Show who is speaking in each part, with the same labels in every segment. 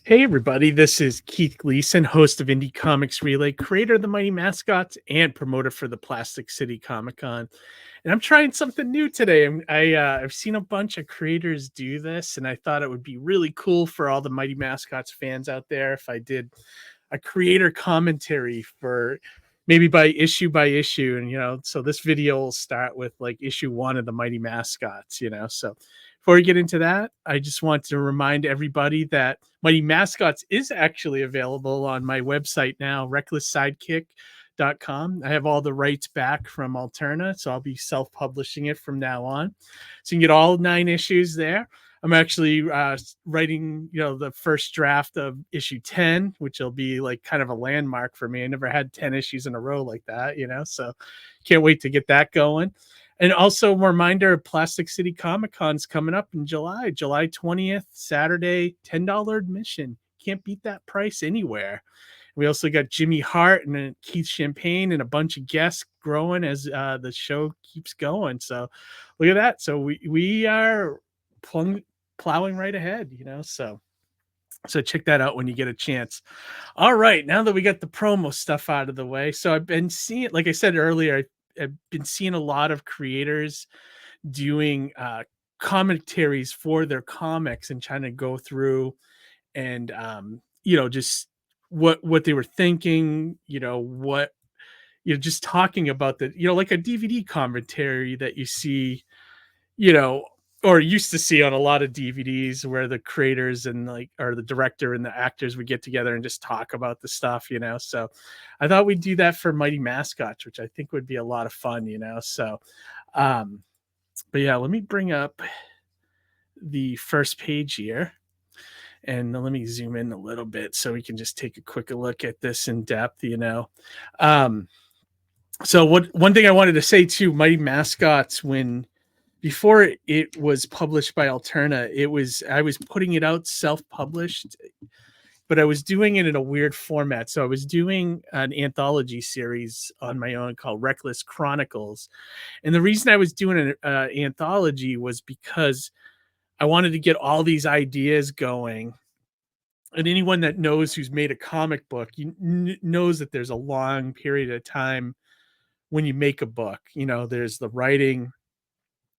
Speaker 1: Hey everybody, this is Keith Gleason, host of Indie Comics Relay, creator of the Mighty Mascots, and promoter for the Plastic City Comic Con. And I'm trying something new today. I've seen a bunch of creators do this, and I thought it would be really cool for all the Mighty Mascots fans out there if I did a creator commentary for maybe by issue. And so this video will start with like issue one of the Mighty Mascots. So before we get into that, I just want to remind everybody that Mighty Mascots is actually available on my website now, recklesssidekick.com. I have all the rights back from Alterna, so I'll be self-publishing it from now on. So you can get all 9 issues there. I'm actually writing, the first draft of issue 10, which will be like kind of a landmark for me. I never had 10 issues in a row like that, so can't wait to get that going. And also a reminder, Plastic City Comic Con's coming up in July 20th, Saturday, $10 admission. Can't beat that price anywhere. We also got Jimmy Hart and Keith Champagne and a bunch of guests growing as the show keeps going. So look at that. So we are plowing right ahead, so check that out when you get a chance. All right, now that we got the promo stuff out of the way, so I've been seeing, like I said earlier, I've been seeing a lot of creators doing commentaries for their comics and trying to go through and just what they were thinking, what just talking about the like a DVD commentary that you see, you know, or used to see on a lot of DVDs where the creators and or the director and the actors would get together and just talk about the stuff, So I thought we'd do that for Mighty Mascots, which I think would be a lot of fun, So, but yeah, let me bring up the first page here and let me zoom in a little bit so we can just take a quick look at this in depth, Um, so one thing I wanted to say too, Mighty Mascots, before it was published by Alterna, I was putting it out self-published, but I was doing it in a weird format. So I was doing an anthology series on my own called Reckless Chronicles. And the reason I was doing an anthology was because I wanted to get all these ideas going. And anyone that knows who's made a comic book, knows that there's a long period of time when you make a book. There's the writing,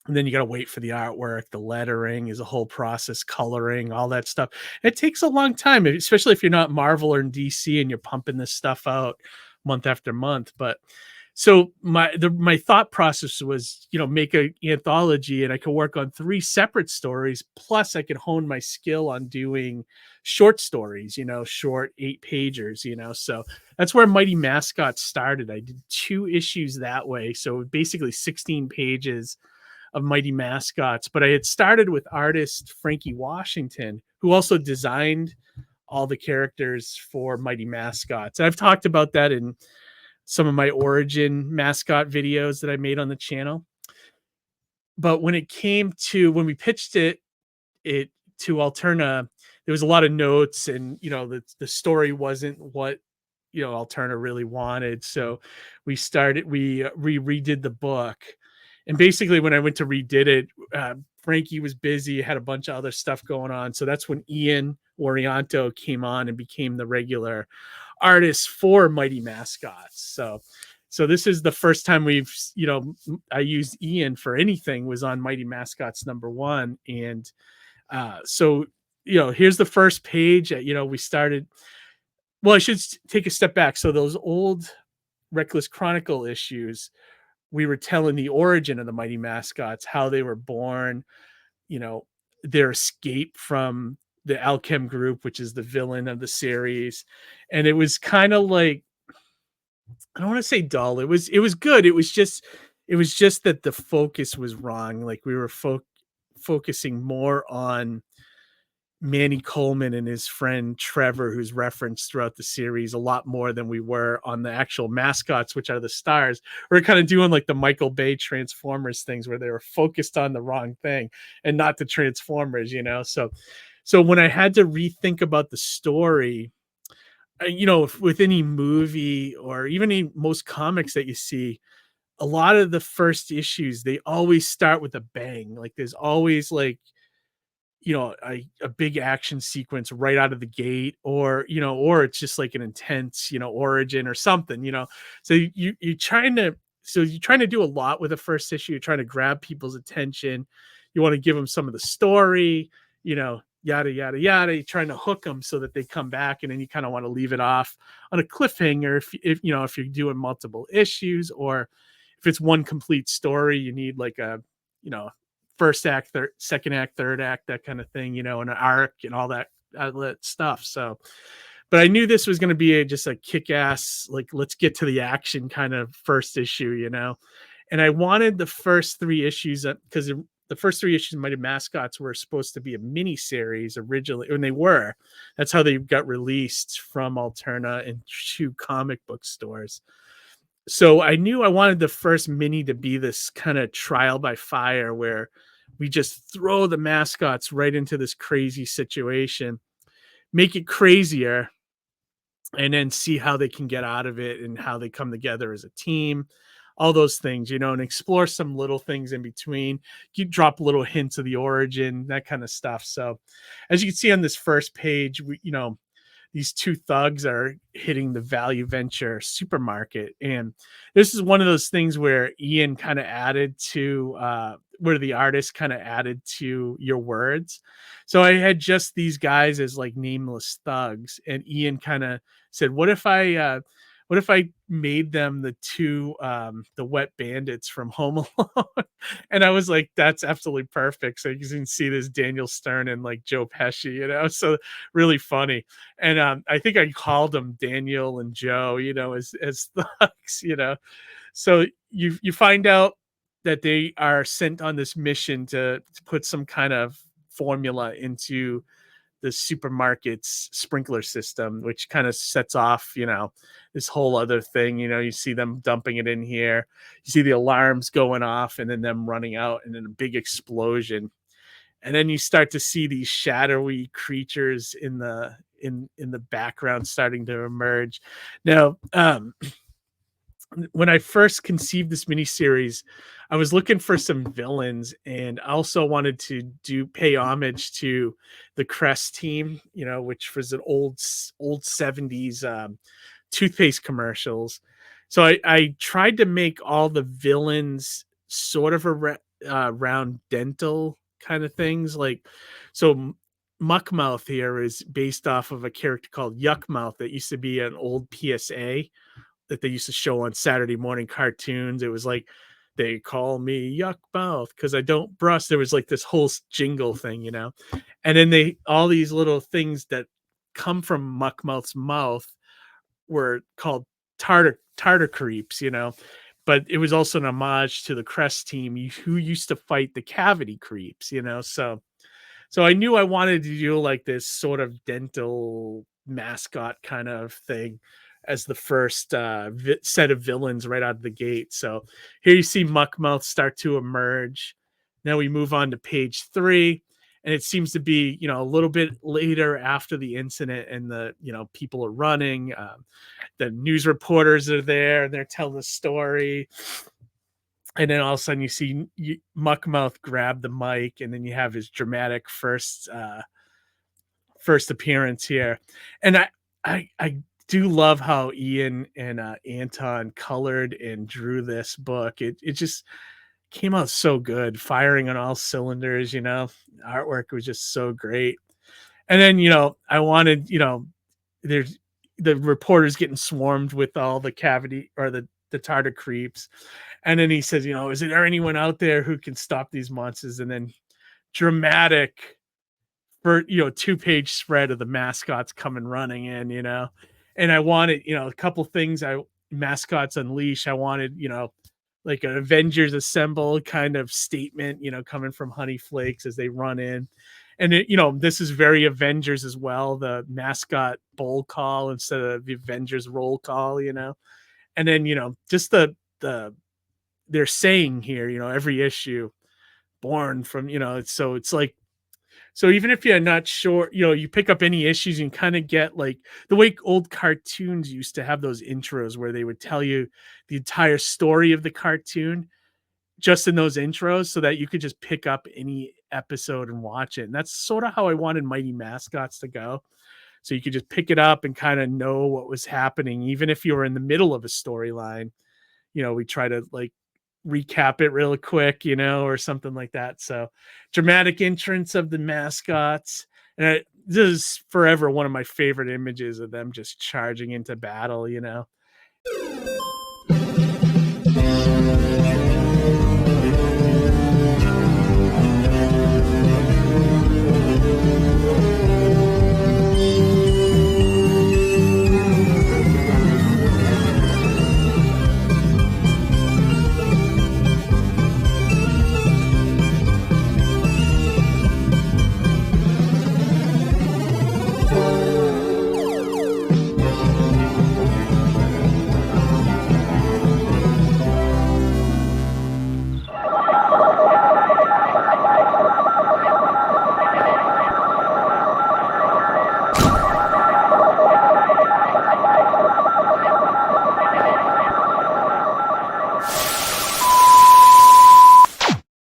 Speaker 1: and then you got to wait for the artwork. The lettering is a whole process, coloring, all that stuff. It takes a long time, especially if you're not Marvel or in DC and you're pumping this stuff out month after month. But so my thought process was, make an anthology and I could work on 3 separate stories. Plus I could hone my skill on doing short stories, short 8-pagers, So that's where Mighty Mascots started. I did 2 issues that way. So basically 16 pages of Mighty Mascots, but I had started with artist Frankie Washington, who also designed all the characters for Mighty Mascots. I've talked about that in some of my origin mascot videos that I made on the channel. But when we pitched it to Alterna, there was a lot of notes, and the story wasn't what Alterna really wanted. So we redid the book. And basically, when I went to redid it, Frankie was busy, had a bunch of other stuff going on. So that's when Ian Orianto came on and became the regular artist for Mighty Mascots. So this is the first time I used Ian for anything, was on Mighty Mascots #1. And so, here's the first page. We started. Well, I should take a step back. So those old Reckless Chronicle issues, we were telling the origin of the Mighty Mascots, how they were born, their escape from the Alchem group, which is the villain of the series. And it was kind of like, I don't want to say dull. It was good. It was just that the focus was wrong. Like we were focusing more on Manny Coleman and his friend Trevor, who's referenced throughout the series, a lot more than we were on the actual mascots, which are the stars. We're kind of doing like the Michael Bay Transformers things, where they were focused on the wrong thing and not the Transformers, So when I had to rethink about the story, with any movie or even most comics that you see, a lot of the first issues, they always start with a bang. Like there's always a big action sequence right out of the gate, or or it's just like an intense origin or something. So you're trying to do a lot with the first issue. You're trying to grab people's attention. You want to give them some of the story, yada yada yada. You're trying to hook them so that they come back, and then you kind of want to leave it off on a cliffhanger if you're doing multiple issues, or if it's one complete story, you need like a you know first act, second act, third act, that kind of thing, and an arc and all that stuff. So, but I knew this was going to be just a kick-ass, like, let's get to the action kind of first issue. And I wanted the first three issues, because the first three issues of Mighty Mascots were supposed to be a mini series originally, and they were. That's how they got released from Alterna into comic book stores. So I knew I wanted the first mini to be this kind of trial by fire, where we just throw the mascots right into this crazy situation, make it crazier, and then see how they can get out of it and how they come together as a team, all those things, and explore some little things in between. You drop little hints of the origin, that kind of stuff. So as you can see on this first page, these two thugs are hitting the Value Venture supermarket. And this is one of those things where Ian kind of added to, where the artist kind of added to your words. So I had just these guys as like nameless thugs, and Ian kind of said, what if I made them the wet bandits from Home Alone? And I was like, that's absolutely perfect. So you can see this Daniel Stern and like Joe Pesci, so really funny. And I think I called them Daniel and Joe, as thugs. So you find out that they are sent on this mission to put some kind of formula into the supermarket's sprinkler system, which kind of sets off, this whole other thing. You see them dumping it in here, you see the alarms going off, and then them running out, and then a big explosion. And then you start to see these shadowy creatures in the background starting to emerge. Now, when I first conceived this miniseries, I was looking for some villains, and I also wanted to pay homage to the Crest team, which was an old 70s toothpaste commercials. So I tried to make all the villains sort of around dental kind of things. Like, so Muckmouth here is based off of a character called Yuckmouth that used to be an old PSA that they used to show on Saturday morning cartoons. It was like, they call me Yuck Mouth because I don't brush. There was like this whole jingle thing, and then all these little things that come from Muckmouth's mouth were called tartar creeps, but it was also an homage to the Crest team who used to fight the cavity creeps, so I knew I wanted to do like this sort of dental mascot kind of thing as the first set of villains right out of the gate. So here you see Muckmouth start to emerge. Now we move on to page 3, and it seems to be, a little bit later after the incident, and the, people are running. The news reporters are there, and they're telling the story. And then all of a sudden you see Muckmouth grab the mic, and then you have his dramatic first appearance here. And I do love how Ian and Anton colored and drew this book. It just came out so good, firing on all cylinders. Artwork was just so great. And then I wanted, there's the reporters getting swarmed with all the cavity or the tartar creeps, and then he says, is there anyone out there who can stop these monsters? And then dramatic for 2-page spread of the mascots coming running in, and I wanted, a couple things. Mascots Unleash, I wanted, like an Avengers Assemble kind of statement, coming from Honey Flakes as they run in. And this is very Avengers as well, the mascot bowl call instead of the Avengers roll call, and then just they're saying here, every issue born from, it's like, so even if you're not sure, you pick up any issues and kind of get like the way old cartoons used to have those intros where they would tell you the entire story of the cartoon. just in those intros so that you could just pick up any episode and watch it. And that's sort of how I wanted Mighty Mascots to go. So you could just pick it up and kind of know what was happening, even if you were in the middle of a storyline. We try to like recap it real quick, or something like that. So dramatic entrance of the Mascots. And this is forever one of my favorite images of them just charging into battle.